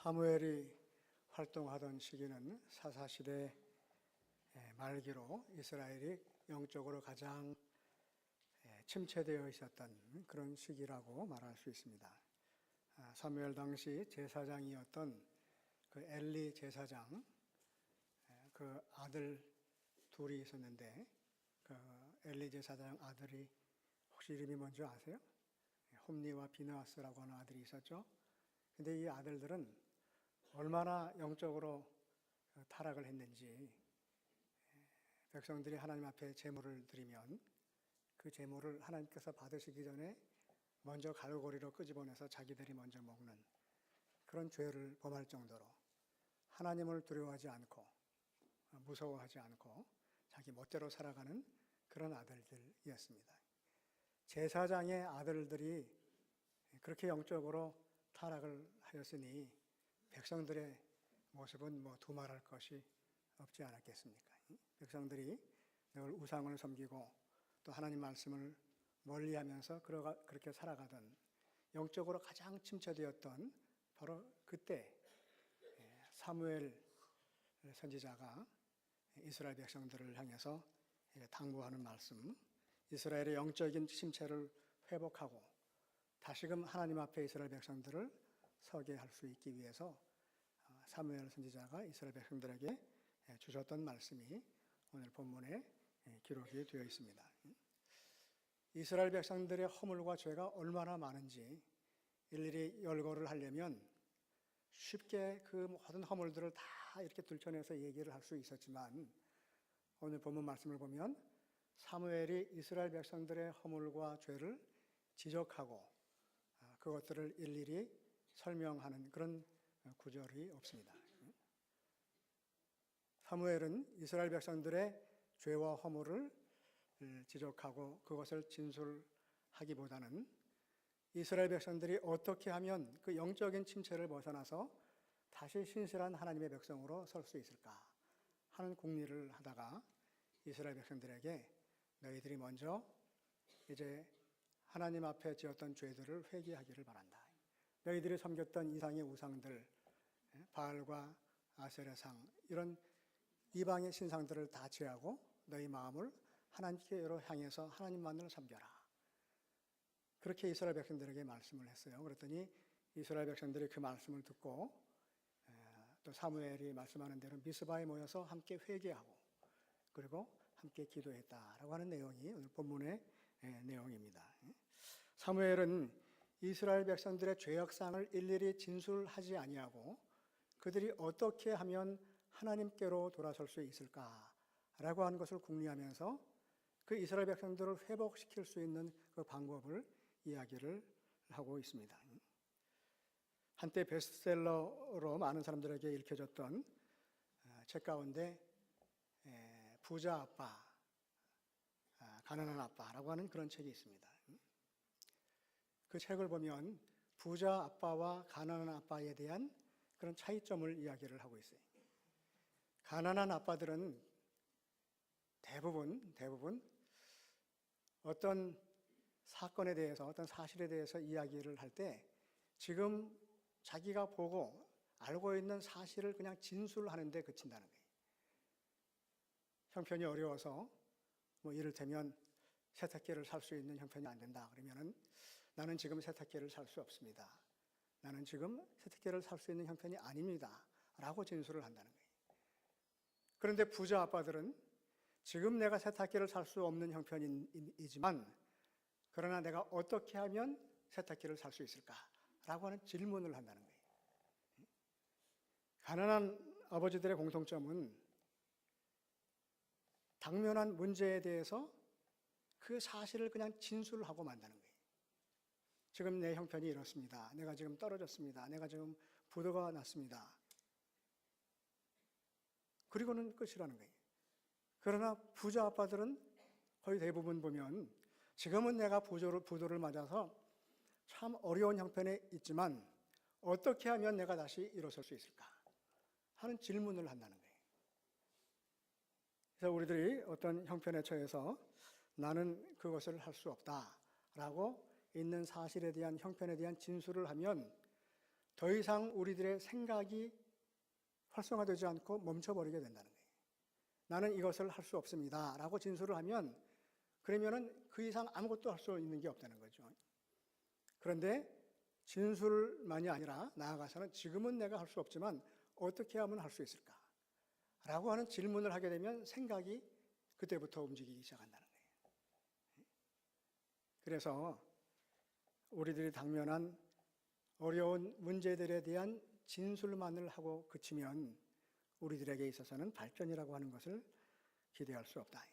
사무엘이 활동하던 시기는 사사시대 말기로 이스라엘이 영적으로 가장 침체되어 있었던 그런 시기라고 말할 수 있습니다. 사무엘 당시 제사장이었던 그 엘리 제사장, 그 아들 둘이 있었는데 그 엘리 제사장 아들이 혹시 이름이 뭔지 아세요? 홈니와 비느하스라고 하는 아들이 있었죠. 근데 이 아들들은 얼마나 영적으로 타락을 했는지, 백성들이 하나님 앞에 제물을 드리면 그 제물을 하나님께서 받으시기 전에 먼저 갈고리로 끄집어내서 자기들이 먼저 먹는 그런 죄를 범할 정도로 하나님을 두려워하지 않고 무서워하지 않고 자기 멋대로 살아가는 그런 아들들이었습니다. 제사장의 아들들이 그렇게 영적으로 타락을 하였으니 백성들의 모습은 두말할 것이 없지 않았겠습니까? 백성들이 늘 우상을 섬기고 또 하나님 말씀을 멀리하면서 그렇게 살아가던, 영적으로 가장 침체되었던 바로 그때 사무엘 선지자가 이스라엘 백성들을 향해서 당부하는 말씀, 이스라엘의 영적인 침체를 회복하고 다시금 하나님 앞에 이스라엘 백성들을 서게 할 수 있기 위해서 사무엘 선지자가 이스라엘 백성들에게 주셨던 말씀이 오늘 본문에 기록이 되어 있습니다. 이스라엘 백성들의 허물과 죄가 얼마나 많은지 일일이 열거를 하려면 쉽게 그 모든 허물들을 다 이렇게 들춰내서 얘기를 할 수 있었지만, 오늘 본문 말씀을 보면 사무엘이 이스라엘 백성들의 허물과 죄를 지적하고 그것들을 일일이 설명하는 그런 구절이 없습니다. 사무엘은 이스라엘 백성들의 죄와 허물을 지적하고 그것을 진술하기보다는 이스라엘 백성들이 어떻게 하면 그 영적인 침체를 벗어나서 다시 신실한 하나님의 백성으로 설 수 있을까 하는 궁리를 하다가 이스라엘 백성들에게 너희들이 먼저 이제 하나님 앞에 지었던 죄들을 회개하기를 바란다. 너희들이 섬겼던 이상의 우상들, 바알과 아세라상, 이런 이방의 신상들을 다 제하고 너희 마음을 하나님께로 향해서 하나님만을 섬겨라. 그렇게 이스라엘 백성들에게 말씀을 했어요. 그랬더니 이스라엘 백성들이 그 말씀을 듣고 또 사무엘이 말씀하는 대로 미스바에 모여서 함께 회개하고 그리고 함께 기도했다라고 하는 내용이 오늘 본문의 내용입니다. 사무엘은 이스라엘 백성들의 죄악상을 일일이 진술하지 아니하고 그들이 어떻게 하면 하나님께로 돌아설 수 있을까라고 하는 것을 궁리하면서 그 이스라엘 백성들을 회복시킬 수 있는 그 방법을 이야기를 하고 있습니다. 한때 베스트셀러로 많은 사람들에게 읽혀졌던 책 가운데 부자 아빠, 가난한 아빠라고 하는 그런 책이 있습니다. 그 책을 보면 부자 아빠와 가난한 아빠에 대한 그런 차이점을 이야기를 하고 있어요. 가난한 아빠들은 대부분 어떤 사건에 대해서, 어떤 사실에 대해서 이야기를 할 때 지금 자기가 보고 알고 있는 사실을 그냥 진술하는 데 그친다는 거예요. 형편이 어려워서 이를테면 세탁기를 살 수 있는 형편이 안 된다 그러면은 나는 지금 세탁기를 살 수 없습니다. 나는 지금 세탁기를 살 수 있는 형편이 아닙니다. 라고 진술을 한다는 거예요. 그런데 부자 아빠들은 지금 내가 세탁기를 살 수 없는 형편이지만 그러나 내가 어떻게 하면 세탁기를 살 수 있을까? 라고 하는 질문을 한다는 거예요. 가난한 아버지들의 공통점은 당면한 문제에 대해서 그 사실을 그냥 진술하고 만다는 거예요. 지금 내 형편이 이렇습니다. 내가 지금 떨어졌습니다. 내가 지금 부도가 났습니다. 그리고는 끝이라는 거예요. 그러나 부자 아빠들은 거의 대부분 보면 지금은 내가 부도를 맞아서 참 어려운 형편에 있지만 어떻게 하면 내가 다시 일어설 수 있을까 하는 질문을 한다는 거예요. 그래서 우리들이 어떤 형편에 처해서 나는 그것을 할 수 없다라고 있는 사실에 대한, 형편에 대한 진술을 하면 더 이상 우리들의 생각이 활성화되지 않고 멈춰버리게 된다는 거예요. 나는 이것을 할 수 없습니다 라고 진술을 하면 그러면은 그 이상 아무것도 할 수 있는 게 없다는 거죠. 그런데 진술만이 아니라 나아가서는 지금은 내가 할 수 없지만 어떻게 하면 할 수 있을까? 라고 하는 질문을 하게 되면 생각이 그때부터 움직이기 시작한다는 거예요. 그래서 우리들이 당면한 어려운 문제들에 대한 진술만을 하고 그치면 우리들에게 있어서는 발전이라고 하는 것을 기대할 수 없다.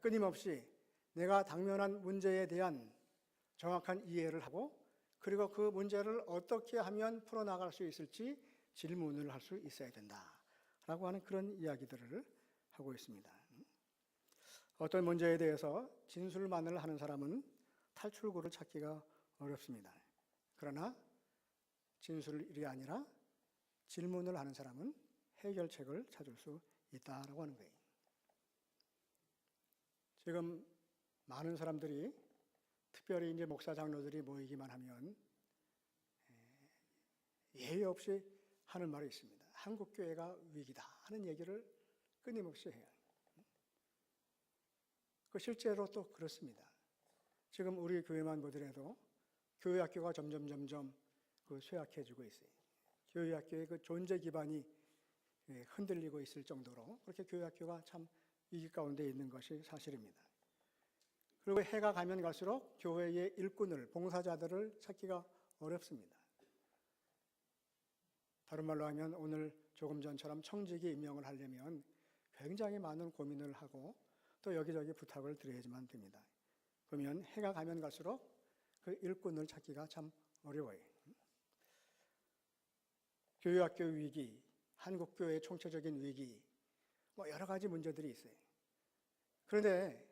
끊임없이 내가 당면한 문제에 대한 정확한 이해를 하고 그리고 그 문제를 어떻게 하면 풀어나갈 수 있을지 질문을 할 수 있어야 된다라고 하는 그런 이야기들을 하고 있습니다. 어떤 문제에 대해서 진술만을 하는 사람은 탈출구를 찾기가 어렵습니다. 그러나 진술이 아니라 질문을 하는 사람은 해결책을 찾을 수 있다라고 하는 거예요. 지금 많은 사람들이 특별히 이제 목사 장로들이 모이기만 하면 예의 없이 하는 말이 있습니다. 한국 교회가 위기다 하는 얘기를 끊임없이 해요. 그 실제로 또 그렇습니다. 지금 우리 교회만 보더라도 교회 학교가 점점 그 쇠약해지고 있어요. 교회 학교의 그 존재 기반이 흔들리고 있을 정도로 그렇게 교회 학교가 참 위기 가운데 있는 것이 사실입니다. 그리고 해가 가면 갈수록 교회의 일꾼을, 봉사자들을 찾기가 어렵습니다. 다른 말로 하면 오늘 조금 전처럼 청직이 임명을 하려면 굉장히 많은 고민을 하고 또 여기저기 부탁을 드려야지만 됩니다. 그러면 해가 가면 갈수록 그 일꾼을 찾기가 참 어려워요. 교회학교 위기, 한국교회의 총체적인 위기, 뭐 여러 가지 문제들이 있어요. 그런데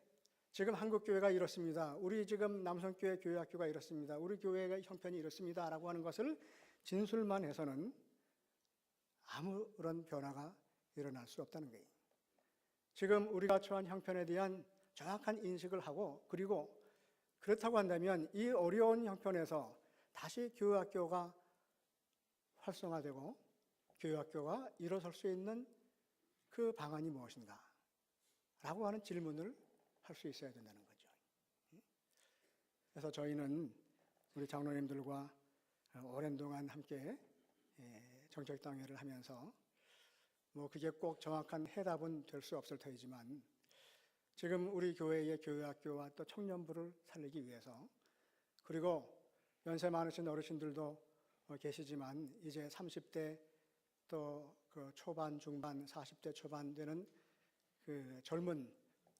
지금 한국교회가 이렇습니다. 우리 지금 남성교회 교회학교가 이렇습니다. 우리 교회의 형편이 이렇습니다. 라고 하는 것을 진술만 해서는 아무런 변화가 일어날 수 없다는 거예요. 지금 우리가 처한 형편에 대한 정확한 인식을 하고 그리고 그렇다고 한다면 이 어려운 형편에서 다시 교회학교가 활성화되고 교회학교가 일어설 수 있는 그 방안이 무엇인가? 라고 하는 질문을 할 수 있어야 된다는 거죠. 그래서 저희는 우리 장로님들과 오랜 동안 함께 정책당회를 하면서 뭐 그게 꼭 정확한 해답은 될 수 없을 터이지만 지금 우리 교회의 교회학교와 또 청년부를 살리기 위해서 그리고 연세 많으신 어르신들도 계시지만 이제 30대 또 그 초반, 중반, 40대 초반 되는 그 젊은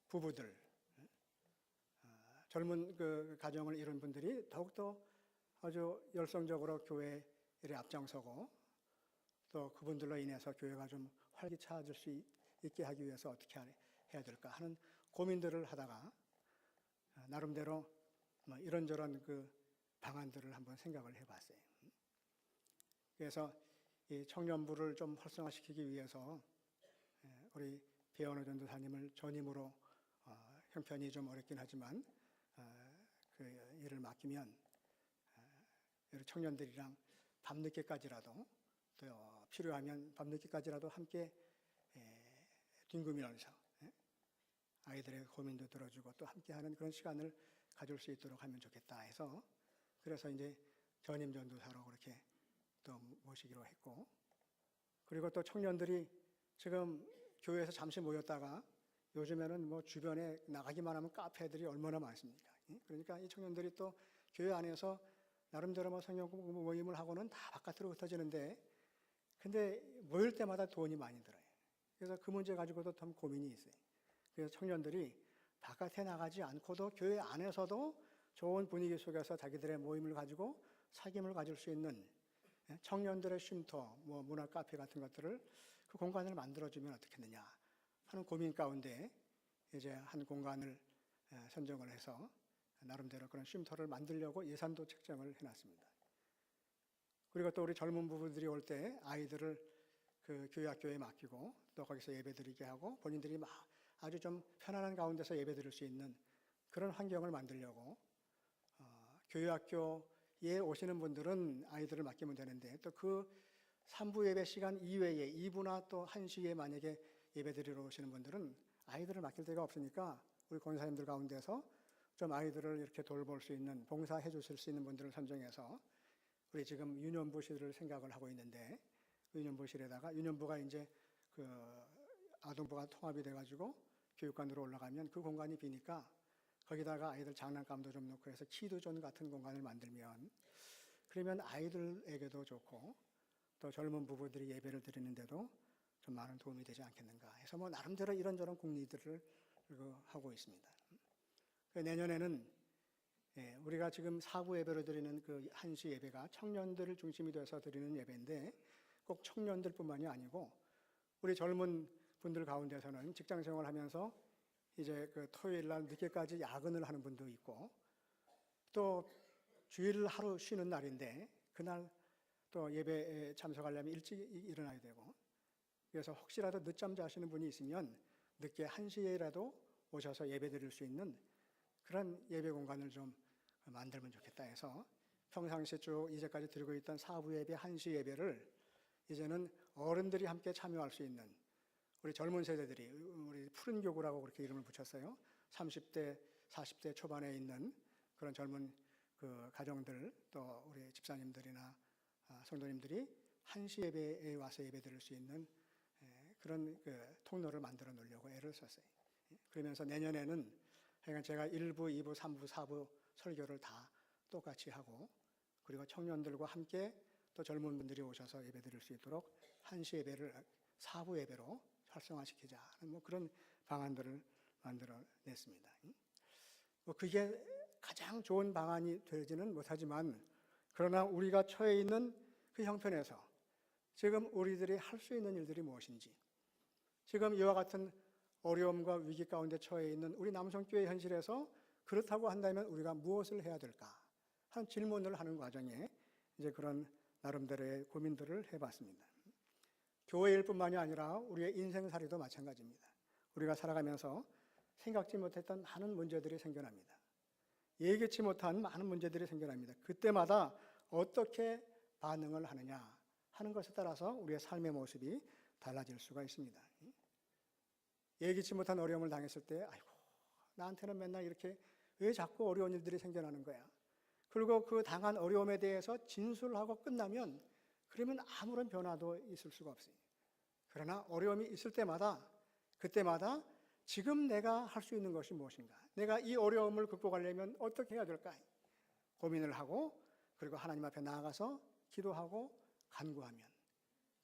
부부들, 젊은 그 가정을 이룬 분들이 더욱더 아주 열성적으로 교회 일에 앞장서고 또 그분들로 인해서 교회가 좀 활기차질 수 있게 하기 위해서 어떻게 해야 될까 하는 고민들을 하다가 나름대로 뭐 이런저런 그 방안들을 한번 생각을 해봤어요. 그래서 이 청년부를 좀 활성화시키기 위해서 우리 배원호 전도사님을 전임으로 형편이 좀 어렵긴 하지만 그 일을 맡기면 우리 청년들이랑 밤늦게까지라도 또 필요하면 밤늦게까지라도 함께 뒹구면서 아이들의 고민도 들어주고 또 함께하는 그런 시간을 가질 수 있도록 하면 좋겠다 해서 그래서 이제 전임 전도사로 그렇게 또 모시기로 했고 그리고 또 청년들이 지금 교회에서 잠시 모였다가 요즘에는 뭐 주변에 나가기만 하면 카페들이 얼마나 많습니까? 그러니까 이 청년들이 또 교회 안에서 나름대로 뭐 성경 모임을 하고는 다 바깥으로 흩어지는데 근데 모일 때마다 돈이 많이 들어요. 그래서 그 문제 가지고도 참 고민이 있어요. 그래서 청년들이 바깥에 나가지 않고도 교회 안에서도 좋은 분위기 속에서 자기들의 모임을 가지고 사귐을 가질 수 있는 청년들의 쉼터, 뭐 문화 카페 같은 것들을 그 공간을 만들어주면 어떻겠느냐 하는 고민 가운데 이제 한 공간을 선정을 해서 나름대로 그런 쉼터를 만들려고 예산도 책정을 해놨습니다. 그리고 또 우리 젊은 부부들이 올 때 아이들을 그 교회학교에 맡기고 또 거기서 예배드리게 하고 본인들이 막 아주 좀 편안한 가운데서 예배드릴 수 있는 그런 환경을 만들려고 교회학교 오시는 분들은 아이들을 맡기면 되는데 또 그 3부 예배 시간 이외에 2부나 또 1시에 만약에 예배 드리러 오시는 분들은 아이들을 맡길 데가 없으니까 우리 권사님들 가운데서 좀 아이들을 이렇게 돌볼 수 있는, 봉사해 주실 수 있는 분들을 선정해서 우리 지금 유년부실을 생각을 하고 있는데, 유년부실에다가 유년부가 이제 그 아동부가 통합이 돼가지고 교육관으로 올라가면 그 공간이 비니까 거기다가 아이들 장난감도 좀 넣고 해서 키드존 같은 공간을 만들면, 그러면 아이들에게도 좋고 또 젊은 부부들이 예배를 드리는데도 좀 많은 도움이 되지 않겠는가 해서 뭐 나름대로 이런저런 공리들을 하고 있습니다. 내년에는 우리가 지금 4부 예배로 드리는 그 1시 예배가 청년들을 중심이 돼서 드리는 예배인데, 꼭 청년들뿐만이 아니고 우리 젊은 분들 가운데서는 직장 생활하면서 이제 그 토요일 날 늦게까지 야근을 하는 분도 있고, 또 주일 하루 쉬는 날인데 그날 또 예배에 참석하려면 일찍 일어나야 되고, 그래서 혹시라도 늦잠 자시는 분이 있으면 늦게 1시에라도 오셔서 예배 드릴 수 있는 그런 예배 공간을 좀 만들면 좋겠다 해서 평상시에 쭉 이제까지 드리고 있던 4부 예배, 1시 예배를 이제는 어른들이 함께 참여할 수 있는, 우리 젊은 세대들이, 우리 푸른 교구라고 그렇게 이름을 붙였어요. 30대, 40대 초반에 있는 그런 젊은 그 가정들, 또 우리 집사님들이나 성도님들이 1시 예배에 와서 예배 드릴 수 있는 그런 그 통로를 만들어 놓으려고 애를 썼어요. 그러면서 내년에는 제가 1부, 2부, 3부, 4부 설교를 다 똑같이 하고, 그리고 청년들과 함께 또 젊은 분들이 오셔서 예배 드릴 수 있도록 1시 예배를 4부 예배로 활성화시키자 하는 뭐 그런 방안들을 만들어 냈습니다. 뭐 그게 가장 좋은 방안이 되지는 못하지만, 그러나 우리가 처해 있는 그 형편에서 지금 우리들이 할 수 있는 일들이 무엇인지, 지금 이와 같은 어려움과 위기 가운데 처해 있는 우리 남성교회 현실에서 그렇다고 한다면 우리가 무엇을 해야 될까 하는 질문을 하는 과정에 이제 그런 나름대로의 고민들을 해봤습니다. 교회일 뿐만이 아니라 우리의 인생살이도 마찬가지입니다. 우리가 살아가면서 생각지 못했던 많은 문제들이 생겨납니다. 예기치 못한 많은 문제들이 생겨납니다. 그때마다 어떻게 반응을 하느냐 하는 것에 따라서 우리의 삶의 모습이 달라질 수가 있습니다. 예기치 못한 어려움을 당했을 때, 아이고, 나한테는 맨날 이렇게 왜 자꾸 어려운 일들이 생겨나는 거야? 그리고 그 당한 어려움에 대해서 진술하고 끝나면 그러면 아무런 변화도 있을 수가 없어요. 그러나 어려움이 있을 때마다, 그때마다 지금 내가 할 수 있는 것이 무엇인가? 내가 이 어려움을 극복하려면 어떻게 해야 될까? 고민을 하고, 그리고 하나님 앞에 나아가서 기도하고 간구하면,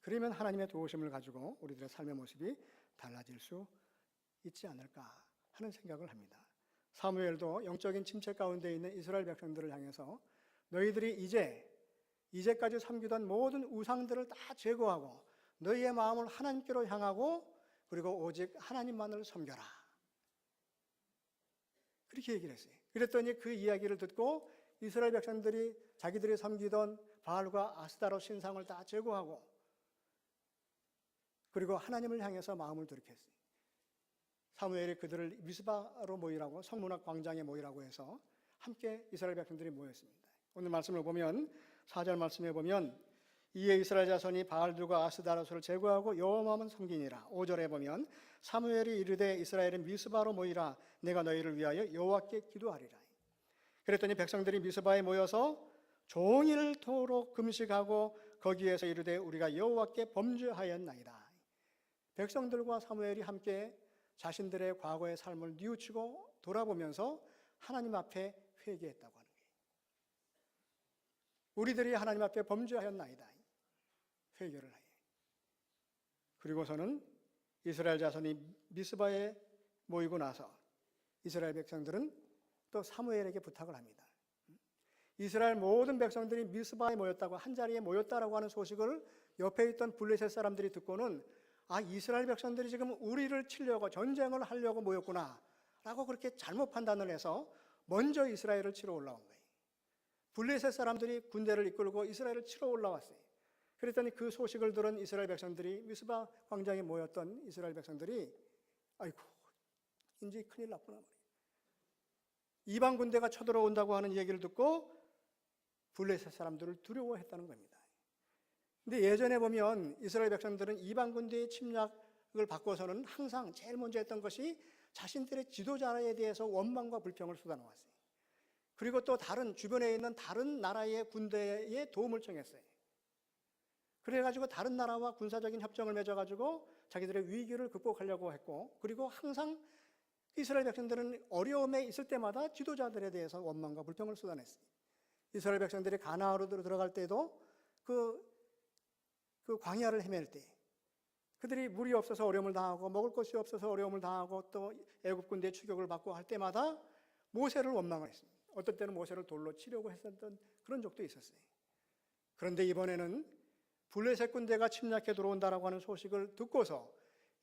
그러면 하나님의 도우심을 가지고 우리들의 삶의 모습이 달라질 수 있지 않을까 하는 생각을 합니다. 사무엘도 영적인 침체 가운데 있는 이스라엘 백성들을 향해서 너희들이 이제까지 섬기던 모든 우상들을 다 제거하고 너희의 마음을 하나님께로 향하고 그리고 오직 하나님만을 섬겨라, 그렇게 얘기를 했어요. 그랬더니 그 이야기를 듣고 이스라엘 백성들이 자기들이 섬기던 바알과 아스타롯 신상을 다 제거하고 그리고 하나님을 향해서 마음을 돌이켰어요. 사무엘이 그들을 미스바로 모이라고, 성문학 광장에 모이라고 해서 함께 이스라엘 백성들이 모였습니다. 오늘 말씀을 보면 4절 말씀에 보면 이에 이스라엘 자손이 바알들과 아스타롯을 제거하고 여호와만 섬기니라. 5절에 보면 사무엘이 이르되 이스라엘은 미스바로 모이라, 내가 너희를 위하여 여호와께 기도하리라. 그랬더니 백성들이 미스바에 모여서 종일토록 금식하고 거기에서 이르되 우리가 여호와께 범죄하였나이다. 백성들과 사무엘이 함께 자신들의 과거의 삶을 뉘우치고 돌아보면서 하나님 앞에 회개했다고 하는 거예요. 우리들이 하나님 앞에 범죄하였나이다, 회개를 하여. 그리고서는 이스라엘 자손이 미스바에 모이고 나서 이스라엘 백성들은 또 사무엘에게 부탁을 합니다. 이스라엘 모든 백성들이 미스바에 모였다고, 한자리에 모였다라고 하는 소식을 옆에 있던 블레셋 사람들이 듣고는 이스라엘 백성들이 지금 우리를 치려고, 전쟁을 하려고 모였구나 라고 그렇게 잘못 판단을 해서 먼저 이스라엘을 치러 올라온 거예요. 블레셋 사람들이 군대를 이끌고 이스라엘을 치러 올라왔어요. 그랬더니 그 소식을 들은 이스라엘 백성들이, 미스바 광장에 모였던 이스라엘 백성들이 아이고, 이제 큰일 났구나, 이방 군대가 쳐들어온다고 하는 얘기를 듣고 블레셋 사람들을 두려워했다는 겁니다. 근데 예전에 보면 이스라엘 백성들은 이방 군대의 침략을 받고서는 항상 제일 먼저 했던 것이 자신들의 지도자에 대해서 원망과 불평을 쏟아놓았어요. 그리고 또 다른 주변에 있는 다른 나라의 군대에 도움을 청했어요. 그래가지고 다른 나라와 군사적인 협정을 맺어가지고 자기들의 위기를 극복하려고 했고, 그리고 항상 이스라엘 백성들은 어려움에 있을 때마다 지도자들에 대해서 원망과 불평을 쏟아냈어요. 이스라엘 백성들이 가나안으로 들어갈 때도 그 광야를 헤맬 때 그들이 물이 없어서 어려움을 당하고 먹을 것이 없어서 어려움을 당하고 또 애굽 군대의 추격을 받고 할 때마다 모세를 원망을 했습니다. 어떨 때는 모세를 돌로 치려고 했었던 그런 적도 있었어요. 그런데 이번에는 블레셋 군대가 침략해 들어온다라고 하는 소식을 듣고서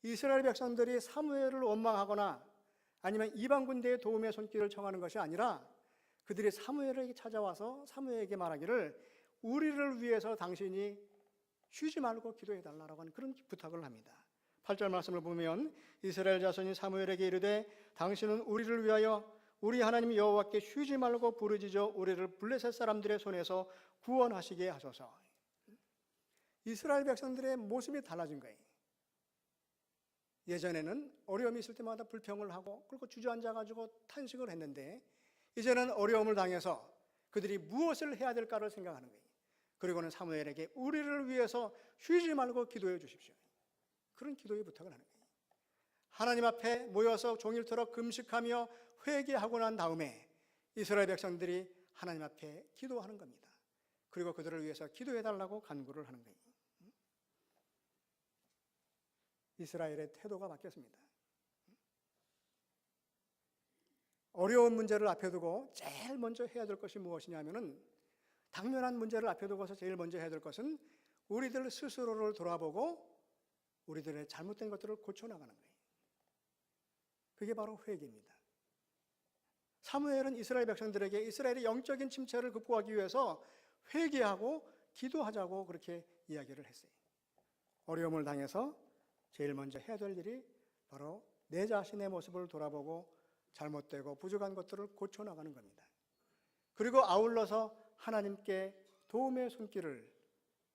이스라엘 백성들이 사무엘을 원망하거나 아니면 이방 군대의 도움의 손길을 청하는 것이 아니라 그들이 사무엘에게 찾아와서 사무엘에게 말하기를 우리를 위해서 당신이 쉬지 말고 기도해달라고 하는 그런 부탁을 합니다. 8절 말씀을 보면 이스라엘 자손이 사무엘에게 이르되 당신은 우리를 위하여 우리 하나님 여호와께 쉬지 말고 부르짖어 우리를 블레셋 사람들의 손에서 구원하시게 하소서. 이스라엘 백성들의 모습이 달라진 거예요. 예전에는 어려움이 있을 때마다 불평을 하고 그리고 주저앉아가지고 탄식을 했는데 이제는 어려움을 당해서 그들이 무엇을 해야 될까를 생각하는 거예요. 그리고는 사무엘에게 우리를 위해서 쉬지 말고 기도해 주십시오. 그런 기도의 부탁을 하는 거예요. 하나님 앞에 모여서 종일토록 금식하며 회개하고 난 다음에 이스라엘 백성들이 하나님 앞에 기도하는 겁니다. 그리고 그들을 위해서 기도해 달라고 간구를 하는 거예요. 이스라엘의 태도가 바뀌었습니다. 어려운 문제를 앞에 두고 제일 먼저 해야 될 것이 무엇이냐면은 당면한 문제를 앞에 두고서 제일 먼저 해야 될 것은 우리들 스스로를 돌아보고 우리들의 잘못된 것들을 고쳐나가는 거예요. 그게 바로 회개입니다. 사무엘은 이스라엘 백성들에게 이스라엘의 영적인 침체를 극복하기 위해서 회개하고 기도하자고 그렇게 이야기를 했어요. 어려움을 당해서 제일 먼저 해야 될 일이 바로 내 자신의 모습을 돌아보고 잘못되고 부족한 것들을 고쳐나가는 겁니다. 그리고 아울러서 하나님께 도움의 손길을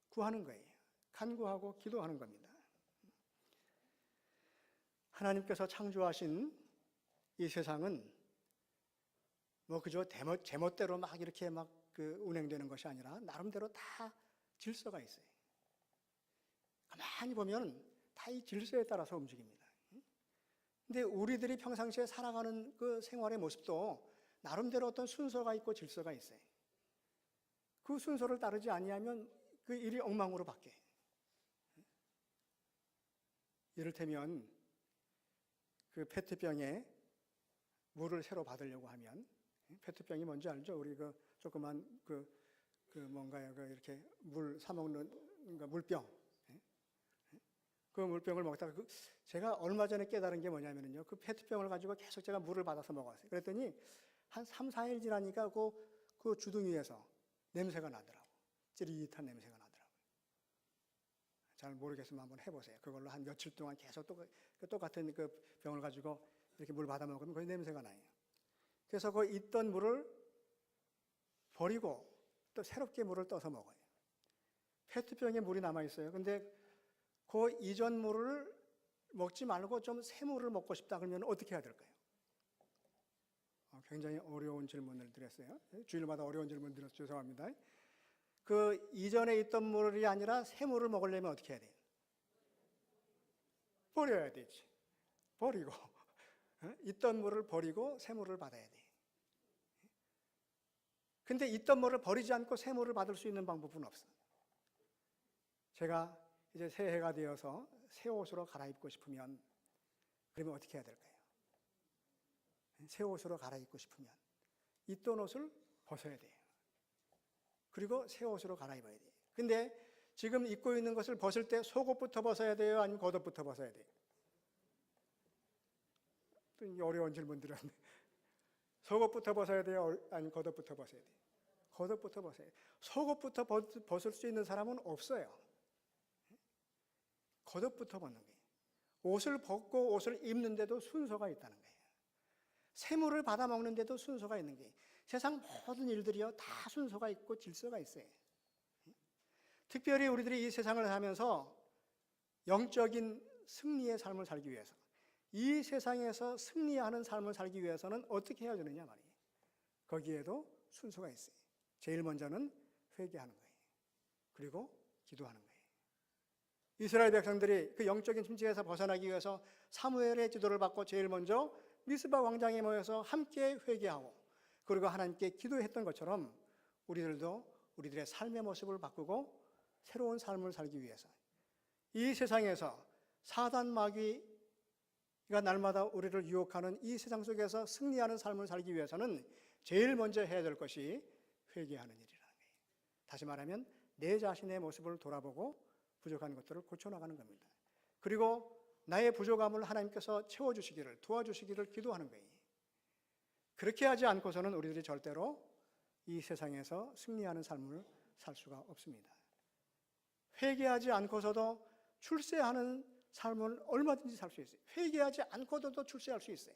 구하는 거예요. 간구하고 기도하는 겁니다. 하나님께서 창조하신 이 세상은 뭐 그저 제멋대로 막 이렇게 막 운행되는 것이 아니라 나름대로 다 질서가 있어요. 가만히 보면 다 이 질서에 따라서 움직입니다. 근데 우리들이 평상시에 살아가는 그 생활의 모습도 나름대로 어떤 순서가 있고 질서가 있어요. 그 순서를 따르지 아니하면 그 일이 엉망으로 바뀌어요. 이를테면 그 페트병에 물을 새로 받으려고 하면 페트병이 뭔지 알죠? 우리 그 조그만 뭔가요? 이렇게 물 사 먹는 그러니까 물병. 그 물병을 먹다가 제가 얼마 전에 깨달은 게 뭐냐면요. 그 페트병을 가지고 계속 제가 물을 받아서 먹었어요. 그랬더니 한 3, 4일 지나니까 그 주둥이에서 냄새가 나더라고. 찌릿한 냄새가 나더라고요. 잘 모르겠으면 한번 해보세요. 그걸로 한 며칠 동안 계속 똑같은 그 병을 가지고 이렇게 물 받아 먹으면 그 냄새가 나요. 그래서 그 있던 물을 버리고 또 새롭게 물을 떠서 먹어요. 페트병에 물이 남아있어요. 근데 그 이전 물을 먹지 말고 좀 새 물을 먹고 싶다 그러면 어떻게 해야 될까요? 굉장히 어려운 질문을 드렸어요. 주일마다 어려운 질문 드려서 죄송합니다. 그 이전에 있던 물이 아니라 새 물을 먹으려면 어떻게 해야 돼요? 버려야 되지. 버리고 있던 물을 버리고 새 물을 받아야 돼. 근데 있던 물을 버리지 않고 새 물을 받을 수 있는 방법은 없어. 제가 이제 새해가 되어서 새 옷으로 갈아입고 싶으면 그러면 어떻게 해야 될까요? 새 옷으로 갈아입고 싶으면 있던 옷을 벗어야 돼요. 그리고 새 옷으로 갈아입어야 돼요. 근데 지금 입고 있는 것을 벗을 때 속옷부터 벗어야 돼요? 아니면 겉옷부터 벗어야 돼요? 또 어려운 질문들은 속옷부터 벗어야 돼요? 아니면 겉옷부터 벗어야 돼요? 겉옷부터 벗어야 돼요. 속옷부터 벗을 수 있는 사람은 없어요. 겉옷부터 벗는 거예요. 옷을 벗고 옷을 입는데도 순서가 있다는 거예요. 새물을 받아 먹는데도 순서가 있는 거예요. 세상 모든 일들이요 다 순서가 있고 질서가 있어요. 특별히 우리들이 이 세상을 살면서 영적인 승리의 삶을 살기 위해서, 이 세상에서 승리하는 삶을 살기 위해서는 어떻게 해야 되느냐 말이에요. 거기에도 순서가 있어요. 제일 먼저는 회개하는 거예요. 그리고 기도하는 거예요. 이스라엘 백성들이 그 영적인 침체에서 벗어나기 위해서 사무엘의 지도를 받고 제일 먼저 미스바 광장에 모여서 함께 회개하고 그리고 하나님께 기도했던 것처럼 우리들도 우리들의 삶의 모습을 바꾸고 새로운 삶을 살기 위해서, 이 세상에서 사단 마귀가 날마다 우리를 유혹하는 이 세상 속에서 승리하는 삶을 살기 위해서는 제일 먼저 해야 될 것이 회개하는 일이라는 거예요. 다시 말하면 내 자신의 모습을 돌아보고 부족한 것들을 고쳐나가는 겁니다. 그리고 나의 부족함을 하나님께서 채워주시기를, 도와주시기를 기도하는 거예요. 그렇게 하지 않고서는 우리들이 절대로 이 세상에서 승리하는 삶을 살 수가 없습니다. 회개하지 않고서도 출세하는 삶을 얼마든지 살 수 있어요. 회개하지 않고도 출세할 수 있어요.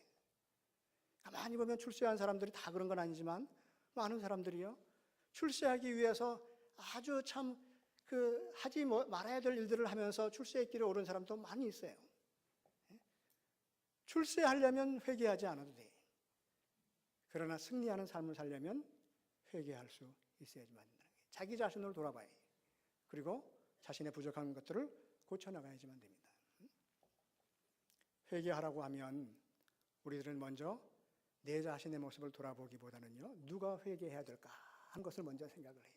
가만히 보면 출세한 사람들이 다 그런 건 아니지만 많은 사람들이요 출세하기 위해서 아주 참 하지 말아야 될 일들을 하면서 출세의 길에 오른 사람도 많이 있어요. 출세하려면 회개하지 않아도 돼. 그러나 승리하는 삶을 살려면 회개할 수 있어야지만 된다는 거예요. 자기 자신을 돌아봐야 해요. 그리고 자신의 부족한 것들을 고쳐나가야지만 됩니다. 회개하라고 하면 우리들은 먼저 내 자신의 모습을 돌아보기보다는요 누가 회개해야 될까 하는 것을 먼저 생각을 해요.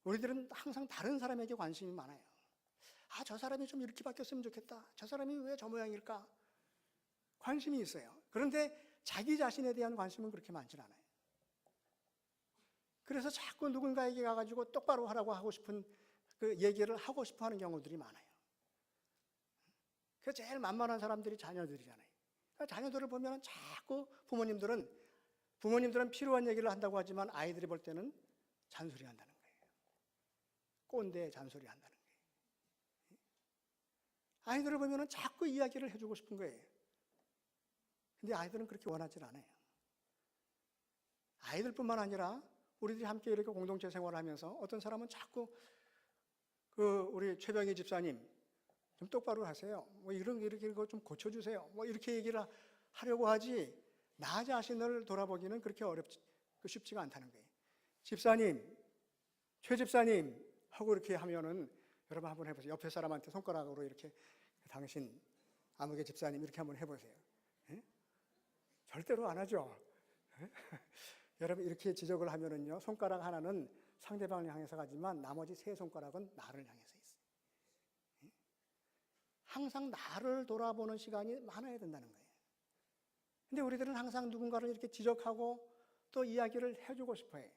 우리들은 항상 다른 사람에게 관심이 많아요. 저 사람이 좀 이렇게 바뀌었으면 좋겠다. 저 사람이 왜 저 모양일까? 관심이 있어요. 그런데 자기 자신에 대한 관심은 그렇게 많지 않아요. 그래서 자꾸 누군가에게 가가지고 똑바로 하라고 하고 싶은 그 얘기를 하고 싶어 하는 경우들이 많아요. 그래서 제일 만만한 사람들이 자녀들이잖아요. 그러니까 자녀들을 보면 자꾸 부모님들은 필요한 얘기를 한다고 하지만 아이들이 볼 때는 잔소리 한다는 거예요. 꼰대 잔소리 한다는 거예요. 아이들을 보면 자꾸 이야기를 해주고 싶은 거예요. 근데 아이들은 그렇게 원하지 않아요. 아이들뿐만 아니라 우리들이 함께 이렇게 공동체 생활을 하면서 어떤 사람은 자꾸 우리 최병희 집사님 좀 똑바로 하세요. 이렇게 좀 고쳐주세요. 이렇게 얘기를 하려고 하지 나 자신을 돌아보기는 그렇게 쉽지가 않다는 거예요. 집사님, 최 집사님 하고 이렇게 하면은 여러분 한번 해보세요. 옆에 사람한테 손가락으로 이렇게 당신 아무개 집사님 이렇게 한번 해보세요. 에? 절대로 안 하죠. 여러분 이렇게 지적을 하면은요 손가락 하나는 상대방을 향해서 가지만 나머지 세 손가락은 나를 향해서 있어요. 항상 나를 돌아보는 시간이 많아야 된다는 거예요. 근데 우리들은 항상 누군가를 이렇게 지적하고 또 이야기를 해주고 싶어 해요.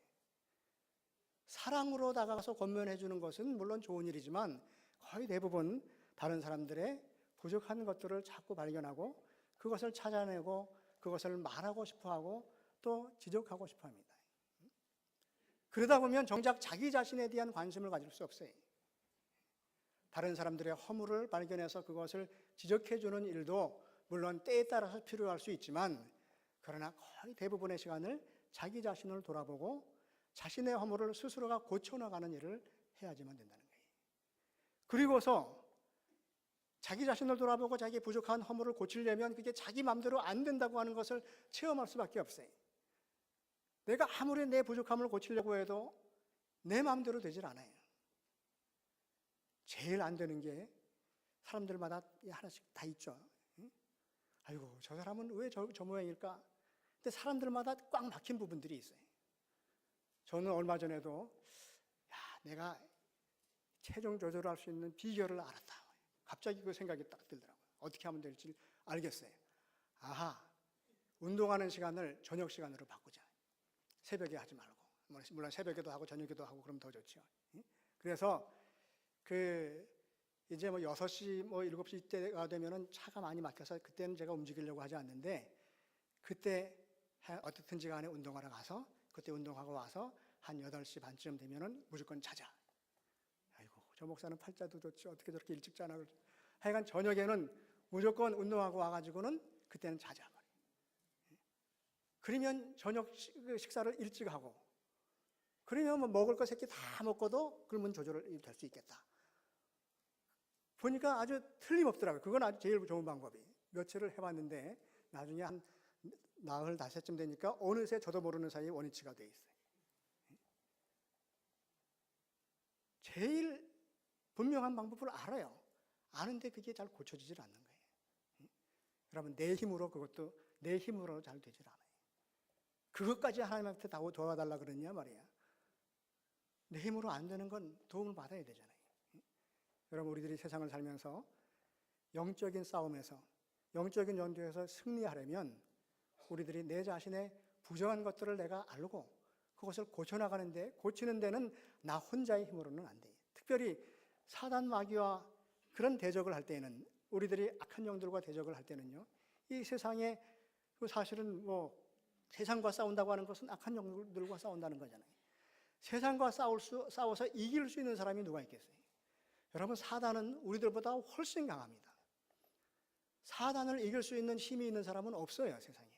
사랑으로 다가가서 권면해 주는 것은 물론 좋은 일이지만 거의 대부분 다른 사람들의 부족한 것들을 자꾸 발견하고 그것을 찾아내고 그것을 말하고 싶어하고 또 지적하고 싶어합니다. 그러다 보면 정작 자기 자신에 대한 관심을 가질 수 없어요. 다른 사람들의 허물을 발견해서 그것을 지적해 주는 일도 물론 때에 따라서 필요할 수 있지만 그러나 거의 대부분의 시간을 자기 자신을 돌아보고 자신의 허물을 스스로가 고쳐나가는 일을 해야지만 된다는 거예요. 그리고서 자기 자신을 돌아보고 자기 부족한 허물을 고치려면 그게 자기 마음대로 안 된다고 하는 것을 체험할 수밖에 없어요. 내가 아무리 내 부족함을 고치려고 해도 내 마음대로 되질 않아요. 제일 안 되는 게 사람들마다 하나씩 다 있죠. 아이고 저 사람은 왜 저 모양일까? 근데 사람들마다 꽉 막힌 부분들이 있어요. 저는 얼마 전에도 내가 체중 조절할 수 있는 비결을 알았다. 갑자기 그 생각이 딱 들더라고요. 어떻게 하면 될지 알겠어요. 운동하는 시간을 저녁 시간으로 바꾸자. 새벽에 하지 말고. 물론 새벽에도 하고 저녁에도 하고 그러면 더 좋죠. 그래서 이제 6시 7시 때가 되면은 차가 많이 막혀서 그때는 제가 움직이려고 하지 않는데 그때 어떻든지 간에 운동하러 가서 그때 운동하고 와서 한 8시 반쯤 되면은 무조건 자자. 아이고 저 목사는 팔자도 좋지 어떻게 저렇게 일찍 자나. 하여간 저녁에는 무조건 운동하고 와가지고는 그때는 자자. 그러면 저녁 식사를 일찍 하고, 그러면 뭐 먹을 거 새끼 다 먹고도 굶은 조절이 될 수 있겠다. 보니까 아주 틀림없더라고요. 그건 아주 제일 좋은 방법이. 며칠을 해봤는데 나중에 한 나흘 다섯쯤 되니까 어느새 저도 모르는 사이에 원위치가 돼 있어요. 제일 분명한 방법을 알아요. 아는데 그게 잘 고쳐지질 않는 거예요. 여러분, 내 힘으로 그것도 내 힘으로 잘 되질 않아요. 그것까지 하나님한테 다 도와달라 그러냐 말이야. 내 힘으로 안 되는 건 도움을 받아야 되잖아요. 여러분, 우리들이 세상을 살면서 영적인 싸움에서, 영적인 전투에서 승리하려면 우리들이 내 자신의 부정한 것들을 내가 알고 그것을 고쳐나가는데, 고치는 데는 나 혼자의 힘으로는 안 돼요. 특별히 사단 마귀와 그런 대적을 할 때에는, 우리들이 악한 영들과 대적을 할 때는요, 이 세상에 사실은 뭐 세상과 싸운다고 하는 것은 악한 영들과 싸운다는 거잖아요. 세상과 싸워서 이길 수 있는 사람이 누가 있겠어요? 여러분, 사단은 우리들보다 훨씬 강합니다. 사단을 이길 수 있는 힘이 있는 사람은 없어요, 세상에.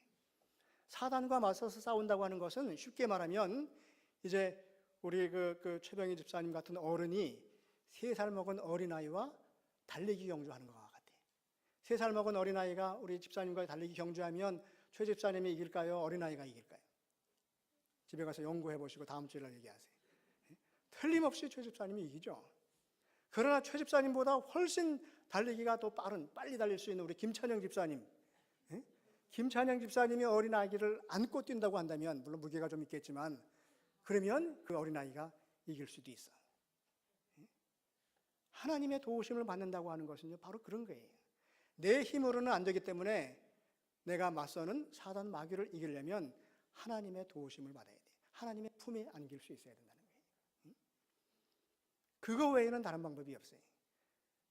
사단과 맞서서 싸운다고 하는 것은 쉽게 말하면 이제 우리 그 최병희 집사님 같은 어른이 3살 먹은 어린아이와 달리기 경주하는 것과 같아요. 3살 먹은 어린아이가 우리 집사님과 달리기 경주하면 최 집사님이 이길까요? 어린아이가 이길까요? 집에 가서 연구해 보시고 다음 주에 얘기하세요. 틀림없이 최 집사님이 이기죠. 그러나 최 집사님보다 훨씬 달리기가 더 빨리 달릴 수 있는 우리 김찬영 집사님, 김찬영 집사님이 어린아이를 안고 뛴다고 한다면, 물론 무게가 좀 있겠지만, 그러면 그 어린아이가 이길 수도 있어. 하나님의 도우심을 받는다고 하는 것은요, 바로 그런 거예요. 내 힘으로는 안 되기 때문에 내가 맞서는 사단 마귀를 이기려면 하나님의 도우심을 받아야 돼요. 하나님의 품에 안길 수 있어야 된다는 거예요. 그거 외에는 다른 방법이 없어요.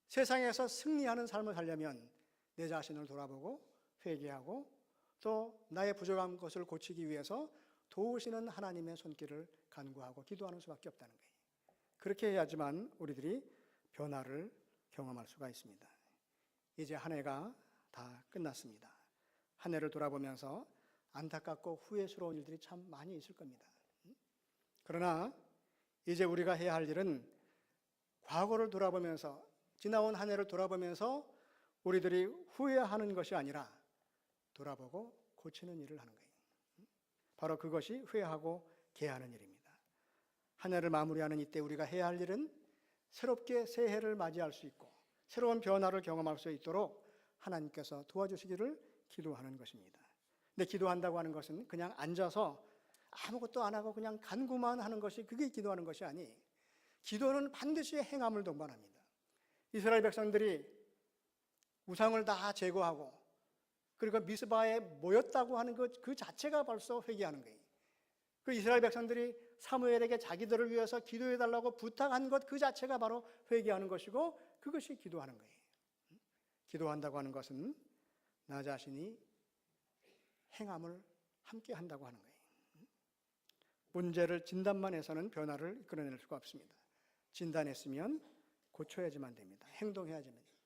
세상에서 승리하는 삶을 살려면 내 자신을 돌아보고 회개하고 또 나의 부족한 것을 고치기 위해서 도우시는 하나님의 손길을 간구하고 기도하는 수밖에 없다는 거예요. 그렇게 해야지만 우리들이 변화를 경험할 수가 있습니다. 이제 한 해가 다 끝났습니다. 한 해를 돌아보면서 안타깝고 후회스러운 일들이 참 많이 있을 겁니다. 그러나 이제 우리가 해야 할 일은 과거를 돌아보면서, 지나온 한 해를 돌아보면서 우리들이 후회하는 것이 아니라 돌아보고 고치는 일을 하는 거예요. 바로 그것이 회하고 개하는 일입니다. 한 해를 마무리하는 이때 우리가 해야 할 일은 새롭게 새해를 맞이할 수 있고 새로운 변화를 경험할 수 있도록 하나님께서 도와주시기를 기도하는 것입니다. 근데 기도한다고 하는 것은 그냥 앉아서 아무것도 안 하고 그냥 간구만 하는 것이, 그게 기도하는 것이 아니에요. 기도는 반드시 행함을 동반합니다. 이스라엘 백성들이 우상을 다 제거하고 그리고 미스바에 모였다고 하는 것 그 자체가 벌써 회개하는 거예요. 그 이스라엘 백성들이 사무엘에게 자기들을 위해서 기도해 달라고 부탁한 것 그 자체가 바로 회개하는 것이고, 그것이 기도하는 거예요. 기도한다고 하는 것은 나 자신이 행함을 함께 한다고 하는 거예요. 문제를 진단만 해서는 변화를 이끌어낼 수가 없습니다. 진단했으면 고쳐야지만 됩니다. 행동해야지만 됩니다.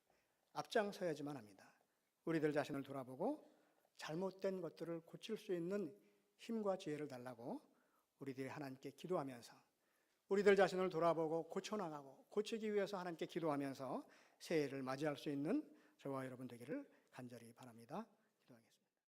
앞장서야지만 합니다. 우리들 자신을 돌아보고 잘못된 것들을 고칠 수 있는 힘과 지혜를 달라고 우리들이 하나님께 기도하면서, 우리들 자신을 돌아보고 고쳐나가고 고치기 위해서 하나님께 기도하면서 새해를 맞이할 수 있는 저와 여러분 되기를 간절히 바랍니다.